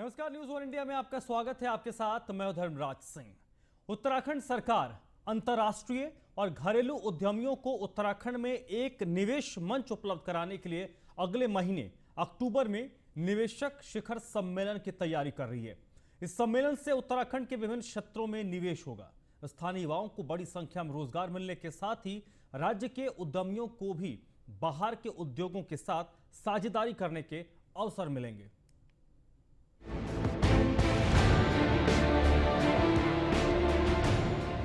नमस्कार, news one India में आपका स्वागत है। आपके साथ मैं धर्मराज सिंह। उत्तराखंड सरकार अंतर्राष्ट्रीय और घरेलू उद्यमियों को उत्तराखंड में एक निवेश मंच उपलब्ध कराने के लिए अगले महीने अक्टूबर में निवेशक शिखर सम्मेलन की तैयारी कर रही है। इस सम्मेलन से उत्तराखंड के विभिन्न क्षेत्रों में निवेश होगा। स्थानीय युवाओं को बड़ी संख्या में रोजगार मिलने के साथ ही राज्य के उद्यमियों को भी बाहर के उद्योगों के साथ साझेदारी करने के अवसर मिलेंगे।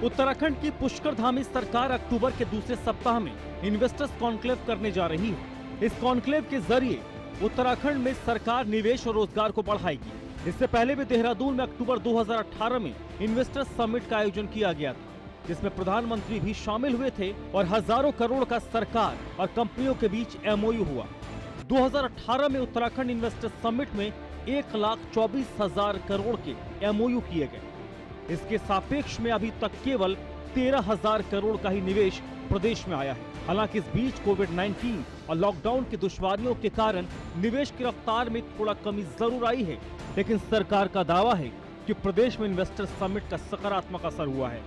उत्तराखंड की पुष्करधामी सरकार अक्टूबर के दूसरे सप्ताह में इन्वेस्टर्स कॉन्क्लेव करने जा रही है। इस कॉन्क्लेव के जरिए उत्तराखंड में सरकार निवेश और रोजगार को बढ़ाएगी। इससे पहले भी देहरादून में अक्टूबर 2018 में इन्वेस्टर्स समिट का आयोजन किया गया था, जिसमें प्रधानमंत्री भी शामिल हुए थे और हजारों करोड़ का सरकार और कंपनियों के बीच एमओयू हुआ। 2018 में उत्तराखंड इन्वेस्टर्स समिट में 1,24,000 करोड़ के एमओयू किए गए। इसके सापेक्ष में अभी तक केवल 13,000 करोड़ का ही निवेश प्रदेश में आया है। हालांकि इस बीच कोविड-19 और लॉकडाउन की दुश्वारियों के कारण निवेश की रफ्तार में थोड़ा कमी जरूर आई है, लेकिन सरकार का दावा है कि प्रदेश में इन्वेस्टर्स समिट का सकारात्मक असर हुआ है।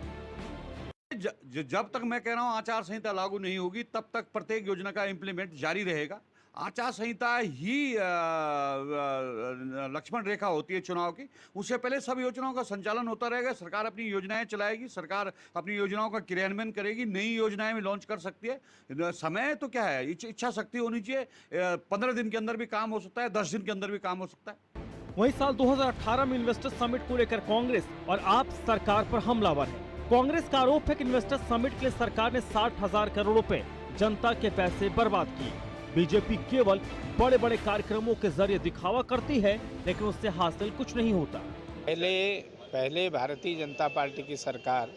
जब तक मैं कह रहा हूं आचार संहिता लागू नहीं होगी, तब तक प्रत्येक योजना का इंप्लीमेंट जारी रहेगा। आचार संहिता ही लक्ष्मण रेखा होती है चुनाव की। उससे पहले सब योजनाओं का संचालन होता रहेगा। सरकार अपनी योजनाएं चलाएगी, सरकार अपनी योजनाओं का क्रियान्वयन करेगी, नई योजनाएं भी लॉन्च कर सकती है। समय तो क्या है, इच्छा शक्ति होनी चाहिए। 15 दिन के अंदर भी काम हो सकता है, 10 दिन के अंदर भी काम हो सकता है। वहीं साल 2018 में इन्वेस्टर्स समिट को लेकर कांग्रेस और आप सरकार पर हमलावर है। कांग्रेस का आरोप है कि इन्वेस्टर्स समिट के लिए सरकार ने 60,000 करोड़ रुपए जनता के पैसे बर्बाद किए। बीजेपी केवल बड़े बड़े कार्यक्रमों के जरिए दिखावा करती है, लेकिन उससे हासिल कुछ नहीं होता। पहले भारतीय जनता पार्टी की सरकार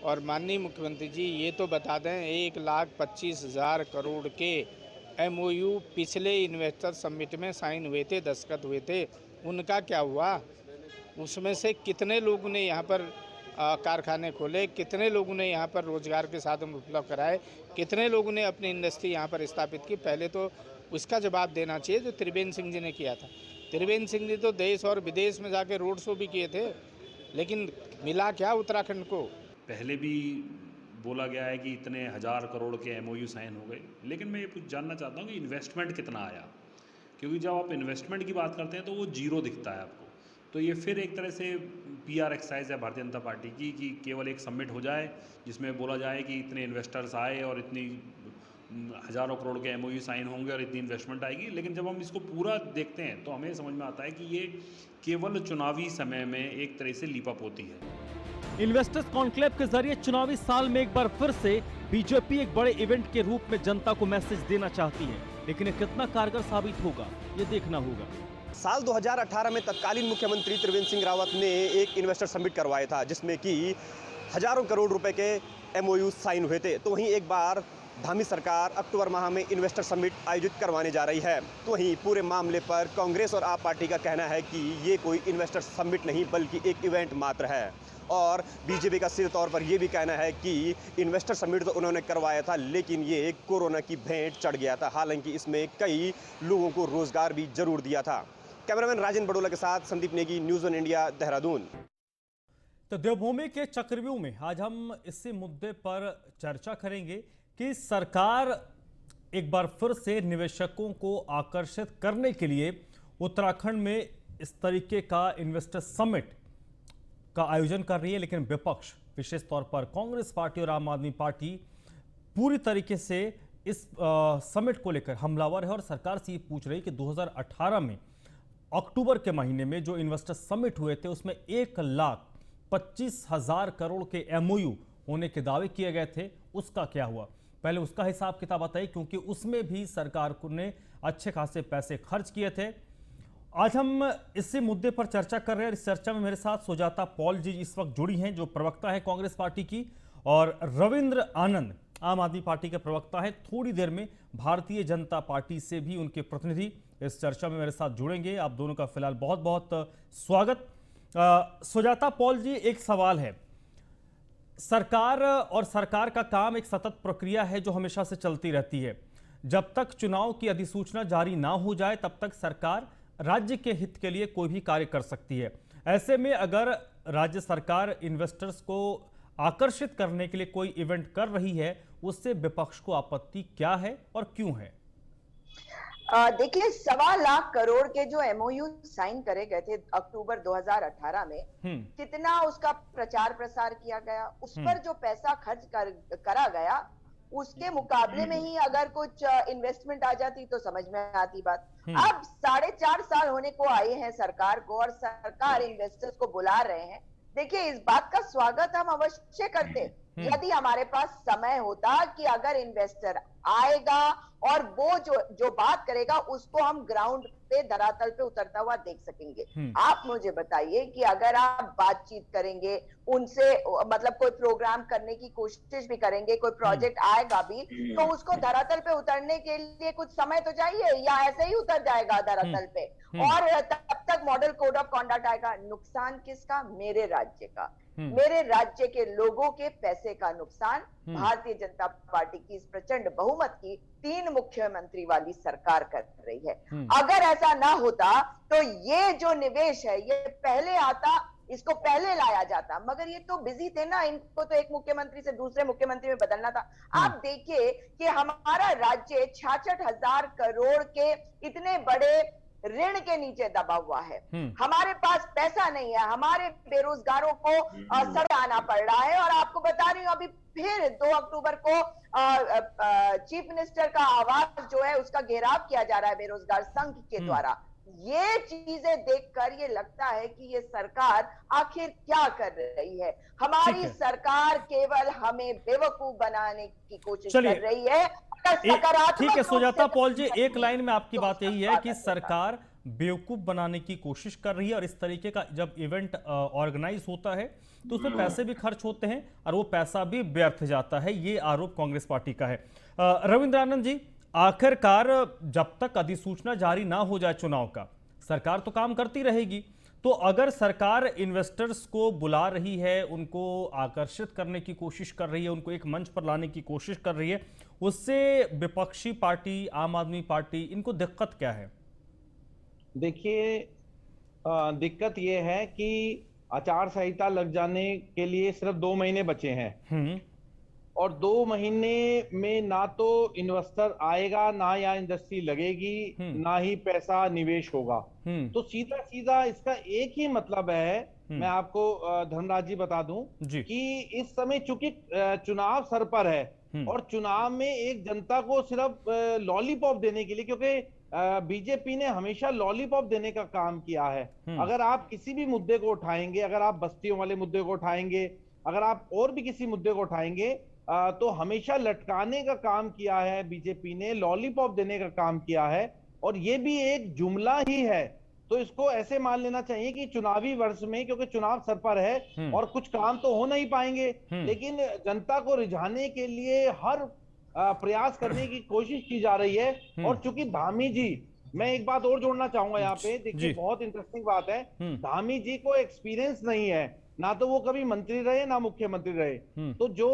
और माननीय मुख्यमंत्री जी ये तो बता दें, 1,25,000 करोड़ के एमओयू पिछले इन्वेस्टर समिट में साइन हुए थे, दस्तखत हुए थे। उनका क्या हुआ? उसमें से कितने लोगों ने यहाँ पर कारखाने खोले, कितने लोगों ने यहाँ पर रोजगार के साधन उपलब्ध कराए, कितने लोगों ने अपनी इंडस्ट्री यहाँ पर स्थापित की? पहले तो उसका जवाब देना चाहिए जो त्रिवेंद्र सिंह जी ने किया था। त्रिवेंद्र सिंह जी तो देश और विदेश में जाके रोड शो भी किए थे, लेकिन मिला क्या उत्तराखंड को? पहले भी बोला गया है कि इतने 1,000 करोड़ के एमओयू साइन हो गए, लेकिन मैं ये कुछ जानना चाहता हूँ कि इन्वेस्टमेंट कितना आया, क्योंकि जब आप इन्वेस्टमेंट की बात करते हैं तो वो जीरो दिखता है आपको। तो ये फिर एक तरह से पीआर एक्सरसाइज है भारतीय जनता पार्टी की कि केवल एक समिट हो जाए जिसमें बोला जाए कि इतने इन्वेस्टर्स आए और इतनी हज़ारों करोड़ के एमओयू साइन होंगे और इतनी इन्वेस्टमेंट आएगी। लेकिन जब हम इसको पूरा देखते हैं तो हमें समझ में आता है कि ये केवल चुनावी समय में एक तरह से लीपअप होती है। इन्वेस्टर्स कॉन्क्लेव के जरिए चुनावी साल में एक बार फिर से बीजेपी एक बड़े इवेंट के रूप में जनता को मैसेज देना चाहती है, लेकिन ये कितना कारगर साबित होगा ये देखना होगा। साल 2018 में तत्कालीन मुख्यमंत्री त्रिवेंद्र सिंह रावत ने एक इन्वेस्टर समिट करवाया था, जिसमें कि हजारों करोड़ रुपए के एमओयू साइन हुए थे। तो वहीं एक बार धामी सरकार अक्टूबर माह में इन्वेस्टर समिट आयोजित करवाने जा रही है। तो वहीं पूरे मामले पर कांग्रेस और आप पार्टी का कहना है कि ये कोई इन्वेस्टर समिट नहीं बल्कि एक इवेंट मात्र है, और बीजेपी का सीधे तौर पर यह भी कहना है कि इन्वेस्टर समिट तो उन्होंने करवाया था, लेकिन ये कोरोना की भेंट चढ़ गया था। हालांकि इसमें कई लोगों को रोजगार भी जरूर दिया था। कैमरामैन राजन बडोला के साथ Sandeep Negi, news one India, Dehradun. तो देवभूमि के चक्रव्यूह में आज हम इसी मुद्दे पर चर्चा करेंगे कि सरकार एक बार फिर से निवेशकों को आकर्षित करने के लिए उत्तराखंड में इस तरीके का इन्वेस्टर समिट का आयोजन कर रही है, लेकिन विपक्ष विशेष तौर पर कांग्रेस पार्टी और आम आदमी पार्टी पूरी तरीके से इस समिट को लेकर हमलावर है और सरकार से ये पूछ रही है कि 2018 में अक्टूबर के महीने में जो इन्वेस्टर समिट हुए थे उसमें 1,25,000 करोड़ के एमओयू होने के दावे किए गए थे, उसका क्या हुआ? पहले उसका हिसाब किताब बताइए, क्योंकि उसमें भी सरकार ने अच्छे खासे पैसे खर्च किए थे। आज हम इसी मुद्दे पर चर्चा कर रहे हैं। इस चर्चा में मेरे साथ सुजाता पॉल जी इस वक्त जुड़ी हैं, जो प्रवक्ता है कांग्रेस पार्टी की, और रविंद्र आनंद आम आदमी पार्टी के प्रवक्ता है। थोड़ी देर में भारतीय जनता पार्टी से भी उनके प्रतिनिधि इस चर्चा में मेरे साथ जुड़ेंगे। आप दोनों का फिलहाल बहुत बहुत स्वागत। सुजाता पॉल जी, एक सवाल है, सरकार और सरकार का काम एक सतत प्रक्रिया है जो हमेशा से चलती रहती है। जब तक चुनाव की अधिसूचना जारी ना हो जाए तब तक सरकार राज्य के हित के लिए कोई भी कार्य कर सकती है। ऐसे में अगर राज्य सरकार इन्वेस्टर्स को आकर्षित करने के लिए कोई इवेंट कर रही है, उससे विपक्ष को आपत्ति क्या है और क्यों है? देखिए 1.25 करोड़ के जो एमओयू साइन करे गए थे अक्टूबर 2018 में, कितना उसका प्रचार प्रसार किया गया, उस पर जो पैसा खर्च करा गया, उसके मुकाबले में ही अगर कुछ इन्वेस्टमेंट आ जाती तो समझ में आती बात। अब 4.5 साल होने को आए हैं सरकार को और सरकार इन्वेस्टर्स को बुला रहे हैं। देखिए इस बात का स्वागत हम अवश्य करते यदि हमारे पास समय होता कि अगर इन्वेस्टर आएगा और वो जो बात करेगा उसको हम ग्राउंड पे धरातल पे उतरता हुआ देख सकेंगे। आप मुझे बताइए कि अगर आप बातचीत करेंगे उनसे, मतलब कोई प्रोग्राम करने की कोशिश भी करेंगे, कोई प्रोजेक्ट आएगा भी, तो उसको धरातल पे उतरने के लिए कुछ समय तो चाहिए, या ऐसे ही उतर जाएगा धरातल पे और तब तक मॉडल कोड ऑफ कंडक्ट आएगा। नुकसान किसका? मेरे राज्य का, मेरे राज्य के लोगों के पैसे का नुकसान भारतीय जनता पार्टी की इस प्रचंड बहुमत की 3 मुख्यमंत्री वाली सरकार कर रही है। अगर ऐसा ना होता तो ये जो निवेश है ये पहले आता, इसको पहले लाया जाता, मगर ये तो बिजी थे ना, इनको तो एक मुख्यमंत्री से दूसरे मुख्यमंत्री में बदलना था। आप देखिए कि हमारा राज्य 66,000 करोड़ के इतने बड़े ऋण के नीचे दबा हुआ है, हमारे पास पैसा नहीं है, हमारे बेरोजगारों को सड़क आना पड़ रहा है। और आपको बता रही हूं अभी फिर 2 अक्टूबर को चीफ मिनिस्टर का आवास जो है उसका घेराव किया जा रहा है बेरोजगार संघ के द्वारा। ये चीजें देखकर ये लगता है कि ये सरकार आखिर क्या कर रही है। हमारी सरकार केवल हमें बेवकूफ बनाने की कोशिश कर रही है। ठीक है सुजाता पॉल जी, एक लाइन में आपकी बात यही है कि सरकार बेवकूफ बनाने की कोशिश कर रही है और इस तरीके का जब इवेंट ऑर्गेनाइज होता है तो उसमें पैसे भी खर्च होते हैं और वो पैसा भी व्यर्थ जाता है, ये आरोप कांग्रेस पार्टी का है। रविंद्र आनंद जी, आखिरकार जब तक अधिसूचना जारी ना हो जाए चुनाव का, सरकार तो काम करती रहेगी। तो अगर सरकार इन्वेस्टर्स को बुला रही है, उनको आकर्षित करने की कोशिश कर रही है, उनको एक मंच पर लाने की कोशिश कर रही है, उससे विपक्षी पार्टी आम आदमी पार्टी इनको दिक्कत क्या है? देखिए दिक्कत ये है कि आचार संहिता लग जाने के लिए सिर्फ 2 महीने बचे हैं और 2 महीने में ना तो इन्वेस्टर आएगा, ना या इंडस्ट्री लगेगी, ना ही पैसा निवेश होगा। तो सीधा सीधा इसका एक ही मतलब है, मैं आपको धनराज जी बता दूं कि इस समय चूंकि चुनाव सर पर है और चुनाव में एक जनता को सिर्फ लॉलीपॉप देने के लिए, क्योंकि बीजेपी ने हमेशा लॉलीपॉप देने का काम किया है। अगर आप किसी भी मुद्दे को उठाएंगे, अगर आप बस्तियों वाले मुद्दे को उठाएंगे, अगर आप और भी किसी मुद्दे को उठाएंगे, तो हमेशा लटकाने का काम किया है बीजेपी ने, लॉलीपॉप देने का काम किया है और ये भी एक जुमला ही है। तो इसको ऐसे मान लेना चाहिए कि चुनावी वर्ष में, क्योंकि चुनाव सर पर है और कुछ काम तो हो नहीं पाएंगे, लेकिन जनता को रिझाने के लिए हर प्रयास करने की कोशिश की जा रही है। और चूंकि धामी जी, मैं एक बात और जोड़ना चाहूंगा यहाँ पे, देखिए बहुत इंटरेस्टिंग बात है, धामी जी को एक्सपीरियंस नहीं है, ना तो वो कभी मंत्री रहे ना मुख्यमंत्री रहे, तो जो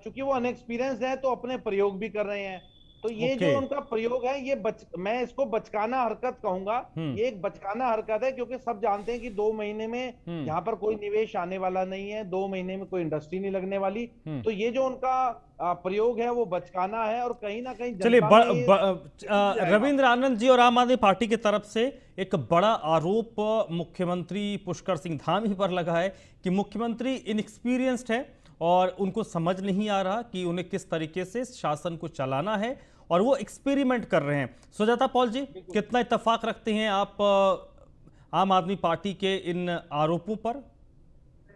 चूंकि वो अनएक्सपीरियंस है तो अपने प्रयोग भी कर रहे हैं। तो ये जो उनका प्रयोग है ये मैं इसको बचकाना हरकत कहूंगा, ये एक बचकाना हरकत है, क्योंकि सब जानते हैं कि 2 महीने में यहाँ पर कोई निवेश आने वाला नहीं है, 2 महीने में कोई इंडस्ट्री नहीं लगने वाली। तो ये जो उनका प्रयोग है वो बचकाना है और कहीं ना कहीं चलिए रविंद्र आनंद जी और आम आदमी पार्टी की तरफ से एक बड़ा आरोप मुख्यमंत्री पुष्कर सिंह धामी पर लगा है कि मुख्यमंत्री इनएक्सपीरियंस्ड है और उनको समझ नहीं आ रहा कि उन्हें किस तरीके से शासन को चलाना है और वो एक्सपेरिमेंट कर रहे हैं। सुजाता पॉल जी, कितना इत्तेफाक रखते हैं आप आम आदमी पार्टी के इन आरोपों पर?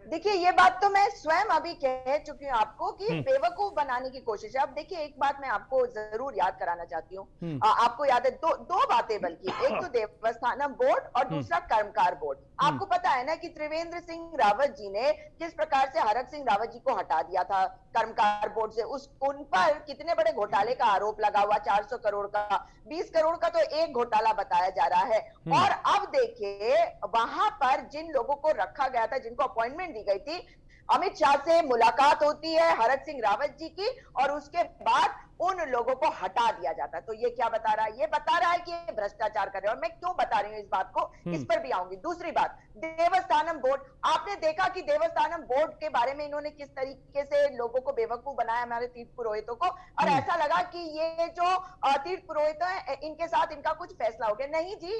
देखिए ये बात तो मैं स्वयं अभी कह चुकी हूँ आपको कि बेवकूफ बनाने की कोशिश है। अब देखिए एक बात मैं आपको जरूर याद कराना चाहती हूँ, आपको याद है दो बातें, बल्कि एक तो देवस्थानम बोर्ड और दूसरा कर्मकार बोर्ड। आपको पता है ना कि त्रिवेंद्र सिंह रावत जी ने किस प्रकार से हरक सिंह रावत जी को हटा दिया था कर्मकार बोर्ड से। उन पर कितने बड़े घोटाले का आरोप लगा हुआ, 400 करोड़ का, 20 करोड़ का तो एक घोटाला बताया जा रहा है। और अब देखिए वहां पर जिन लोगों को रखा गया था, जिनको अपॉइंटमेंट दी गई थी, अमित शाह से मुलाकात होती है हरक सिंह रावत जी की, और उसके बाद उन लोगों को हटा दिया जाता है। तो ये क्या बता रहा है? ये बता रहा है कि ये भ्रष्टाचार कर रहे हैं। और मैं क्यों बता रही हूँ इस बात को, इस पर भी आऊंगी। दूसरी बात, देवस्थानम बोर्ड, आपने देखा कि देवस्थानम बोर्ड के बारे में इन्होंने किस तरीके से लोगों को बेवकूफ बनाया, हमारे तीर्थ पुरोहितों को, और ऐसा लगा कि ये जो तीर्थ पुरोहित है इनके साथ इनका कुछ फैसला हो गया। नहीं जी,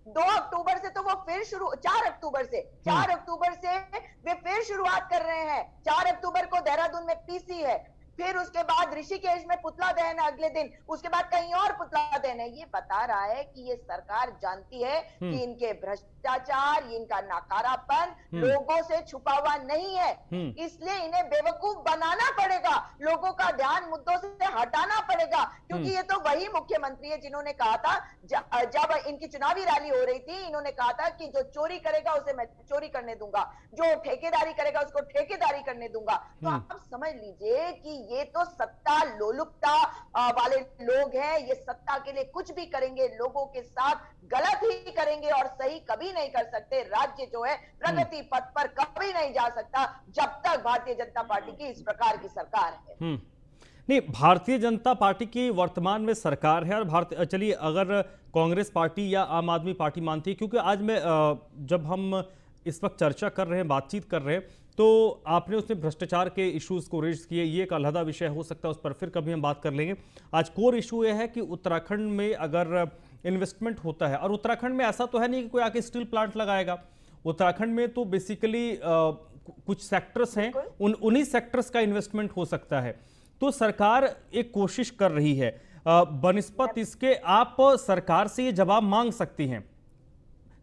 2 अक्टूबर से तो वो फिर 4 अक्टूबर से वे फिर शुरुआत कर रहे हैं। 4 अक्टूबर को देहरादून में पीसी है, फिर उसके बाद ऋषिकेश में पुतला दहन है अगले दिन, उसके बाद कहीं और पुतला दहन है। ये बता रहा है कि ये सरकार जानती है कि इनके भ्रष्टाचार, इनका नाकारापन लोगों से छुपा हुआ नहीं है, इसलिए इन्हें बेवकूफ बनाना पड़ेगा, लोगों का ध्यान मुद्दों से हटाना पड़ेगा। क्योंकि ये तो वही मुख्यमंत्री है जिन्होंने कहा था, जब इनकी चुनावी रैली हो रही थी, इन्होंने कहा था कि जो चोरी करेगा उसे मैं चोरी करने दूंगा, जो ठेकेदारी करेगा उसको ठेकेदारी करने दूंगा। तो आप समझ लीजिए कि ये तो सत्ता लोलुपता वाले लोग हैं, ये सत्ता के लिए कुछ भी करेंगे, लोगों के साथ गलत ही करेंगे और सही कभी नहीं कर सकते। राज्य जो है प्रगति पथ पर कभी नहीं जा सकता जब तक भारतीय जनता पार्टी की इस प्रकार की सरकार है। नहीं, भारतीय जनता पार्टी की वर्तमान में सरकार है, और चलिए अगर कांग्रेस पार्टी या आम आदमी पार्टी मानती है, क्योंकि आज मैं जब हम इस वक्त चर्चा कर रहे हैं, बातचीत कर रहे हैं, तो आपने उसमें भ्रष्टाचार के इश्यूज को रेज किए, ये एक अलहदा विषय हो सकता है, उस पर फिर कभी हम बात कर लेंगे। आज कोर इशू ये है कि उत्तराखंड में अगर इन्वेस्टमेंट होता है, और उत्तराखंड में ऐसा तो है नहीं कि कोई आके स्टील प्लांट लगाएगा, उत्तराखंड में तो बेसिकली कुछ सेक्टर्स हैं, उन्हीं सेक्टर्स का इन्वेस्टमेंट हो सकता है। तो सरकार एक कोशिश कर रही है, बनिस्पत इसके आप सरकार से ये जवाब मांग सकती हैं।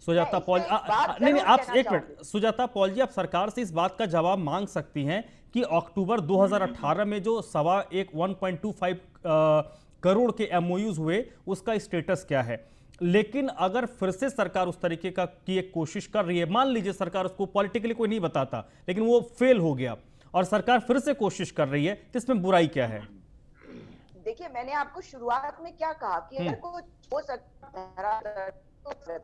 सुजाता पॉल नहीं, आप एक मिनट, सुजाता पॉल जी, आप सरकार से इस बात का जवाब मांग सकती हैं कि अक्टूबर 2018 में जो 1.25 करोड़ के एमओयूज हुए, उसका स्टेटस क्या है। लेकिन अगर फिर से सरकार उस तरीके का की एक कोशिश कर रही है, मान लीजिए सरकार उसको पॉलिटिकली कोई नहीं बताता, लेकिन वो फेल हो गया और सरकार फिर से कोशिश कर रही है, तो इसमें बुराई क्या है? देखिए, मैंने आपको शुरुआत में क्या कहा कि अगर कुछ हो सकता है।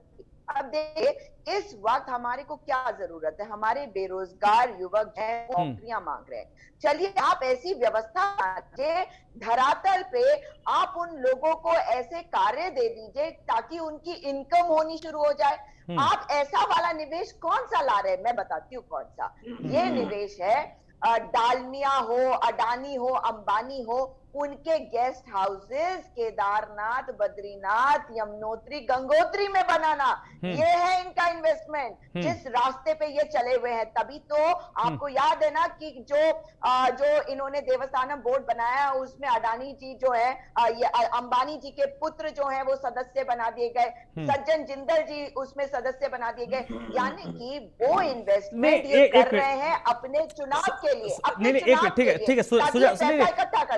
अब देखिए, इस वक्त हमारे को क्या जरूरत है, हमारे बेरोजगार युवक हैं, नौकरियां मांग रहे हैं। चलिए आप ऐसी व्यवस्था कीजिए, धरातल पे आप उन लोगों को ऐसे कार्य दे दीजिए ताकि उनकी इनकम होनी शुरू हो जाए। आप ऐसा वाला निवेश कौन सा ला रहे हैं, मैं बताती हूँ कौन सा। ये निवेश है डालमिया हो, अडानी हो, अंबानी हो, उनके गेस्ट हाउसेस केदारनाथ, बद्रीनाथ, यमुनोत्री, गंगोत्री में बनाना, ये है इनका इन्वेस्टमेंट। जिस रास्ते पे ये चले हुए हैं, तभी तो आपको याद है ना कि जो इन्होंने देवस्थानम बोर्ड बनाया, उसमें अडानी जी जो है, ये अंबानी जी के पुत्र जो हैं वो सदस्य बना दिए गए, सज्जन जिंदल जी उसमें सदस्य बना दिए गए। यानी कि वो इन्वेस्टमेंट ये कर रहे हैं अपने चुनाव के लिए, अपने चुनाव के लिए, ठीक है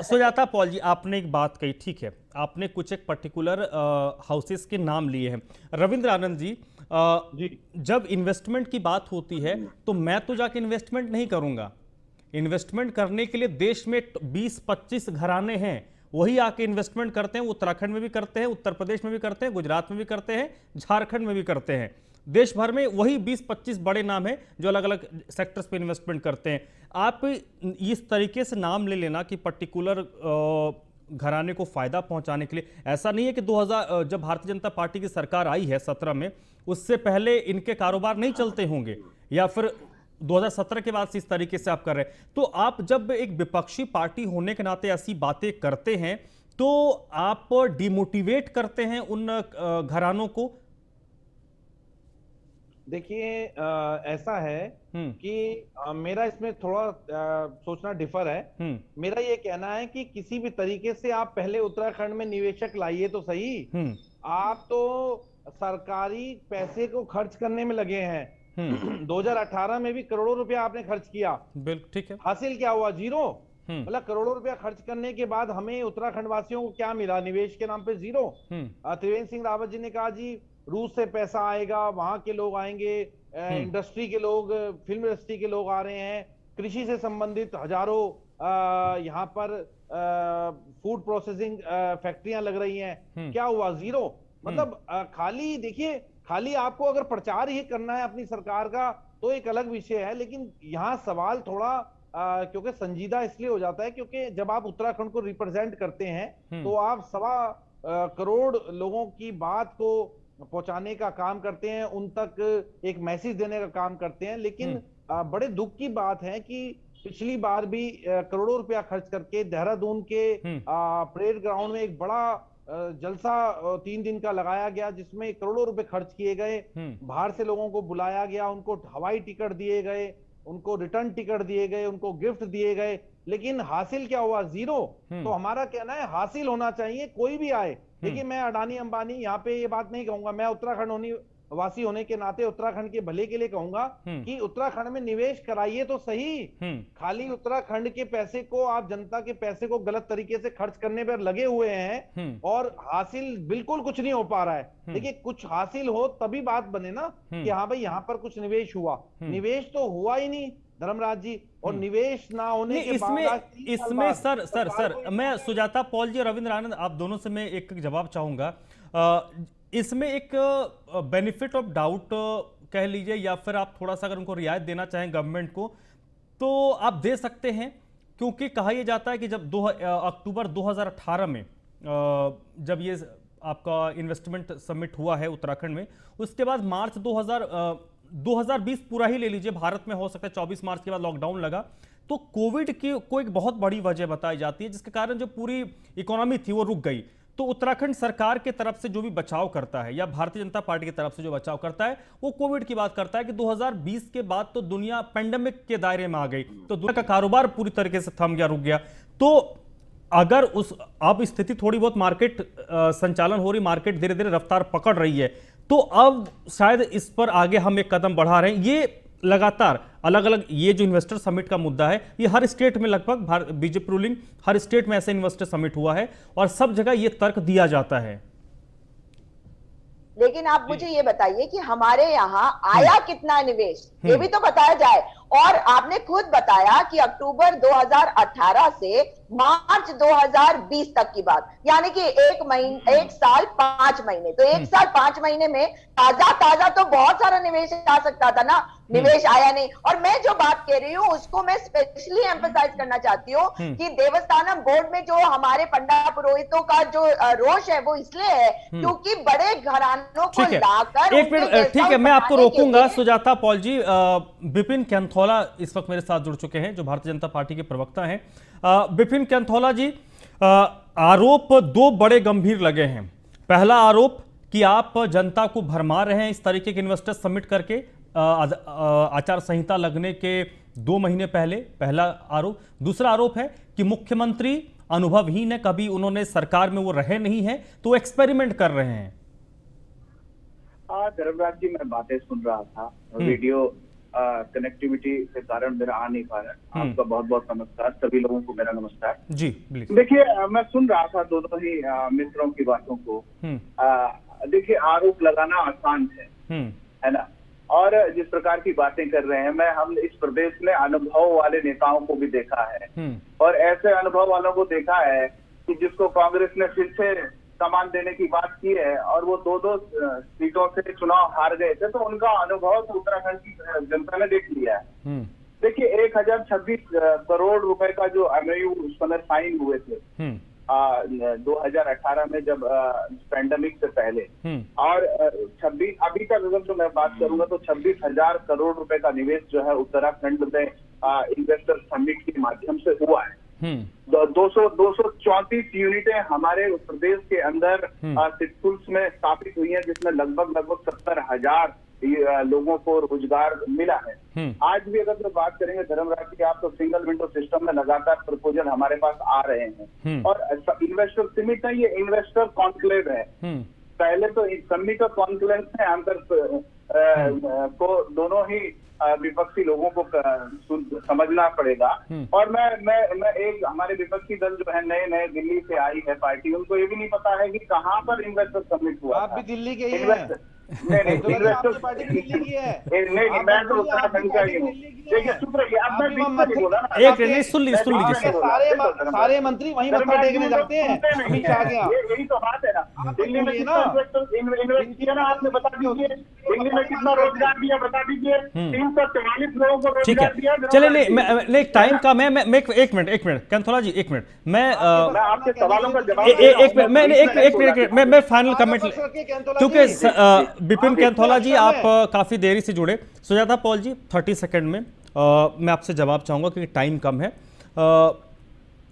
सुजाता पॉल जी, आपने एक बात कही, ठीक है, आपने कुछ एक पर्टिकुलर हाउसेस के नाम लिए हैं। रविंद्र आनंद जी, जब इन्वेस्टमेंट की बात होती है तो मैं तो जाके इन्वेस्टमेंट नहीं करूंगा। इन्वेस्टमेंट करने के लिए देश में 20-25 घराने हैं, वही आके इन्वेस्टमेंट करते हैं। उत्तराखंड में भी करते हैं, उत्तर प्रदेश में भी करते हैं, गुजरात में भी करते हैं, झारखंड में भी करते हैं। देश भर में वही 20-25 बड़े नाम हैं जो अलग अलग सेक्टर्स पे इन्वेस्टमेंट करते हैं। आप इस तरीके से नाम ले लेना कि पर्टिकुलर घराने को फायदा पहुंचाने के लिए, ऐसा नहीं है कि 2000 जब भारतीय जनता पार्टी की सरकार आई है 17 में, उससे पहले इनके कारोबार नहीं चलते होंगे, या फिर 2017 के बाद से इस तरीके से आप कर रहे हैं। तो आप जब एक विपक्षी पार्टी होने के नाते ऐसी बातें करते हैं तो आप डिमोटिवेट करते हैं उन घरानों को। देखिए, ऐसा है कि मेरा इसमें थोड़ा सोचना डिफर है। मेरा ये कहना है कि किसी भी तरीके से आप पहले उत्तराखंड में निवेशक लाइए तो सही। आप तो सरकारी पैसे को खर्च करने में लगे हैं। 2018 में भी करोड़ों रुपया आपने खर्च किया, बिल्कुल ठीक है। हासिल क्या हुआ? जीरो। मतलब करोड़ों रुपया खर्च करने के बाद हमें उत्तराखंड वासियों को क्या मिला? निवेश के नाम पे जीरो। त्रिवेंद्र सिंह रावत जी ने कहा जी रूस से पैसा आएगा, वहां के लोग आएंगे, इंडस्ट्री के लोग, फिल्म इंडस्ट्री के लोग आ रहे हैं, कृषि से संबंधित हजारों यहाँ पर फूड प्रोसेसिंग फैक्ट्रियां लग रही हैं। क्या हुआ? जीरो। मतलब खाली देखिए, खाली आपको अगर प्रचार ही करना है अपनी सरकार का तो एक अलग विषय है, लेकिन यहाँ सवाल थोड़ा क्योंकि संजीदा इसलिए हो जाता है क्योंकि जब आप उत्तराखंड को रिप्रेजेंट करते हैं तो आप 1.25 करोड़ लोगों की बात को पहुंचाने का काम करते हैं, उन तक एक मैसेज देने का काम करते हैं। लेकिन बड़े दुख की बात है कि पिछली बार भी करोड़ों रुपया खर्च करके देहरादून के परेड ग्राउंड में एक बड़ा जलसा 3 दिन का लगाया गया, जिसमें करोड़ों रुपए खर्च किए गए। बाहर से लोगों को बुलाया गया, उनको हवाई टिकट दिए गए, उनको रिटर्न टिकट दिए गए, उनको गिफ्ट दिए गए, लेकिन हासिल क्या हुआ? 0। तो हमारा कहना है हासिल होना चाहिए, कोई भी आए। देखिए, मैं अडानी अंबानी यहाँ पे ये बात नहीं कहूंगा, मैं उत्तराखंड वासी होने के नाते उत्तराखंड के भले के लिए कहूंगा कि उत्तराखंड में निवेश कराइए तो सही। खाली उत्तराखंड के पैसे को, आप जनता के पैसे को गलत तरीके से खर्च करने पर लगे हुए हैं और हासिल बिल्कुल कुछ नहीं हो पा रहा है। देखिए, कुछ हासिल हो तभी बात बने ना कि हाँ भाई यहाँ पर कुछ निवेश हुआ। निवेश तो हुआ ही नहीं धर्मराज जी, और निवेश ना होने के बाद इसमें सर मैं सुजाता पॉल जी, रविंद्र आनंद, आप दोनों से मैं एक जवाब चाहूंगा। इसमें एक बेनिफिट ऑफ डाउट कह लीजिए, या फिर आप थोड़ा सा अगर उनको रियायत देना चाहें गवर्नमेंट को तो आप दे सकते हैं, क्योंकि कहा यह जाता है कि जब अक्टूबर 2018 में जब ये आपका इन्वेस्टमेंट समिट हुआ है उत्तराखंड में, उसके बाद मार्च 2020 पूरा ही ले लीजिए, भारत में हो सकता है 24 मार्च के बाद लॉकडाउन लगा, तो कोविड की को एक बहुत बड़ी वजह बताई जाती है जिसके कारण जो पूरी इकोनॉमी थी वो रुक गई। तो उत्तराखंड सरकार के तरफ से जो भी बचाव करता है, या भारतीय जनता पार्टी की तरफ से जो बचाव करता है, वो कोविड की बात करता है कि 2020 के बाद तो दुनिया पेंडेमिक के दायरे में आ गई, तो दुनिया का कारोबार पूरी तरीके से थम गया, रुक गया। तो अगर उस अब स्थिति थोड़ी बहुत मार्केट संचालन हो रही, मार्केट धीरे धीरे रफ्तार पकड़ रही है, तो अब शायद इस पर आगे हम एक कदम बढ़ा रहे हैं। ये लगातार अलग अलग ये जो इन्वेस्टर समिट का मुद्दा है, ये हर स्टेट में लगभग बीजेपी रूलिंग हर स्टेट में ऐसे इन्वेस्टर समिट हुआ है और सब जगह ये तर्क दिया जाता है। लेकिन आप मुझे ये बताइए कि हमारे यहाँ आया कितना निवेश, ये भी तो बताया जाए। और आपने खुद बताया कि अक्टूबर 2018 से मार्च 2020 तक की बात, यानी कि 1 साल 5 महीने, तो 1 साल 5 महीने में ताजा तो बहुत सारा निवेश आ सकता था ना, निवेश आया नहीं। और मैं जो बात कह रही हूँ उसको मैं स्पेशली एम्फसाइज करना चाहती हूँ कि देवस्थानम बोर्ड में जो हमारे पंडा पुरोहितों का जो रोष है वो इसलिए है क्योंकि बड़े घरानों को लाकर, एक मिनट, ठीक है, मैं आपको रोकूंगा। सुजाता पॉल जी, विपिन कैंथोला इस वक्त मेरे साथ जुड़ चुके हैं जो भारतीय जनता पार्टी के प्रवक्ता हैं। विपिन कैंथोला जी, आरोप 2 बड़े गंभीर लगे हैं। पहला आरोप कि आप जनता को भरमा रहे हैं इस तरीके के इन्वेस्टर समिट करके, आचार संहिता लगने के 2 महीने पहले, पहला आरोप। दूसरा आरोप है कि मुख्यमंत्री अनुभवहीन है, कभी उन्होंने सरकार में वो रहे नहीं है, तो एक्सपेरिमेंट कर रहे हैं। धर्मराज जी, मैं बातें सुन रहा था, वीडियो कनेक्टिविटी के कारण मेरा आ नहीं पा रहा है। आपका बहुत बहुत नमस्कार, सभी लोगों को मेरा नमस्कार जी। देखिए, मैं सुन रहा था दोनों ही मित्रों की बातों को। देखिए, आरोप लगाना आसान है ना, और जिस प्रकार की बातें कर रहे हैं, हम इस प्रदेश में अनुभव वाले नेताओं को भी देखा है और ऐसे अनुभव वालों को देखा है कि जिसको कांग्रेस ने फिर से सामान देने की बात की है और वो 2 सीटों से चुनाव हार गए थे, तो उनका अनुभव तो उत्तराखंड की जनता ने देख लिया है। देखिए, 1026 करोड़ रुपए का जो एमओयू उस समय साइन हुए थे 2018 में, जब पैंडेमिक से पहले, और 26 अभी तक अगर जो मैं बात करूंगा तो 26,000 करोड़ रुपए का निवेश जो है उत्तराखंड में इन्वेस्टर समिट के माध्यम से हुआ है। 234 यूनिटें हमारे प्रदेश के अंदर सिटकुल्स में स्थापित हुई हैं, जिसमें लगभग 70,000 लोगों को रोजगार मिला है। आज भी अगर जो बात करेंगे धर्मराज जी, आप तो सिंगल विंडो सिस्टम में लगातार प्रपोजल हमारे पास आ रहे हैं और इन्वेस्टर समिट है, ये इन्वेस्टर कॉन्क्लेव है। पहले तो समिट और कॉन्क्लेव में अंतर को दोनों ही विपक्षी लोगों को समझना पड़ेगा। और मैं एक हमारे विपक्षी दल जो है नए दिल्ली से आई है पार्टी, उनको ये भी नहीं पता है कि कहाँ पर इन्वेस्टर समिट हुआ। आप भी दिल्ली के ही हैं। नहीं कैंथोला जी, आपकी पार्टी में दिल्ली की है। नहीं, मैं तो उत्तराखंड का ही हूँ। देखिए चुप रहिए, अब मैं बीच में नहीं बोला ना। एक नहीं, सुन लीजिए सर। सारे मंत्री वहीं मत्था टेकने जाते हैं अमित शाह के यहाँ। यही तो बात है ना। दिल्ली में कितना इन्वेस्ट किया ना, आपने बता दीजिए। दिल्ली में कितना रोजगार दिया बता दीजिए। 344 लोगों को ठीक है, रोजगार दिया। चलिए नहीं टाइम का मैं एक मिनट कैंथोला जी, एक मिनट मैं आपके सवालों का जवाब एक मिनट मैं फाइनल कमेंट, क्योंकि विपिन कैंथोला जी आप काफी देरी से जुड़े। सुजाता पॉल जी 30 सेकंड में मैं आपसे जवाब चाहूंगा क्योंकि टाइम कम है।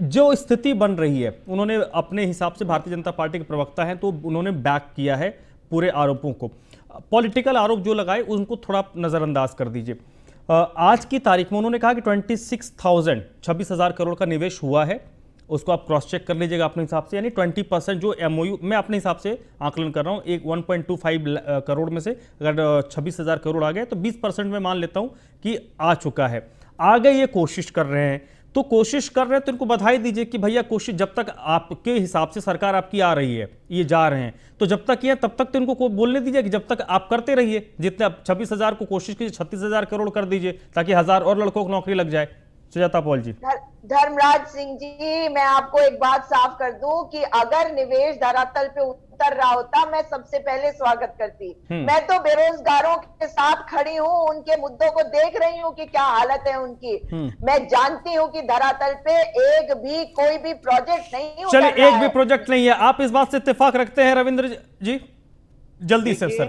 जो स्थिति बन रही है, उन्होंने अपने हिसाब से, भारतीय जनता पार्टी के प्रवक्ता हैं तो उन्होंने बैक किया है पूरे आरोपों को। पॉलिटिकल आरोप जो लगाए उनको थोड़ा नजरअंदाज कर दीजिए। आज की तारीख में उन्होंने कहा कि 26,000 करोड़ का निवेश हुआ है, उसको आप क्रॉस चेक कर लीजिएगा अपने हिसाब से, यानी 20% जो एमओयू, मैं अपने हिसाब से आकलन कर रहा हूँ, एक 1.25 करोड़ में से अगर 26,000 करोड़ आ गए तो 20% में मान लेता हूँ कि आ चुका है। आगे ये कोशिश कर रहे हैं तो इनको बधाई दीजिए कि भैया कोशिश, जब तक आपके हिसाब से सरकार आपकी आ रही है, ये जा रहे हैं, तो जब तक ये तब तक तो इनको बोलने दीजिए कि जब तक आप करते रहिए, जितने आप 26,000 को कोशिश कीजिए 36,000 करोड़ कर दीजिए ताकि 1,000 और लड़कों को नौकरी लग जाए। सुजाता पॉल जी। धर्मराज सिंह जी, मैं आपको एक बात साफ कर दूं कि अगर निवेश धरातल पे उतर रहा होता, मैं सबसे पहले स्वागत करती। मैं तो बेरोजगारों के साथ खड़ी हूं, उनके मुद्दों को देख रही हूं कि क्या हालत है उनकी। मैं जानती हूं कि धरातल पे एक भी कोई भी प्रोजेक्ट नहीं उतर रहा है। चलिए, एक भी प्रोजेक्ट नहीं है, आप इस बात से इत्तेफाक रखते हैं रविंद्र जी? जल्दी से सर।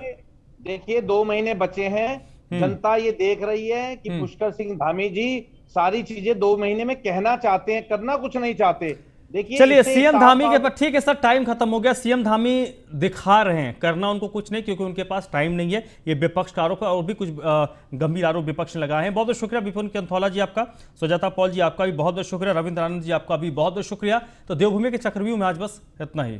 देखिए 2 महीने बचे हैं, जनता ये देख रही है कि पुष्कर सिंह धामी जी सारी चीजें 2 महीने में कहना चाहते हैं, करना कुछ नहीं चाहते। देखिए चलिए, सीएम धामी के पास, ठीक है सर, टाइम खत्म हो गया। सीएम धामी दिखा रहे हैं, करना उनको कुछ नहीं क्योंकि उनके पास टाइम नहीं है। ये विपक्ष का आरोप है और भी कुछ गंभीर आरोप विपक्ष ने लगाए हैं। बहुत बहुत शुक्रिया विपिन कैंथोला जी आपका, सुजाता पॉल जी आपका भी बहुत बहुत शुक्रिया, रविंद्र आनंद जी आपका भी बहुत बहुत शुक्रिया। तो देवभूमि के चक्रव्यूह में आज बस इतना ही।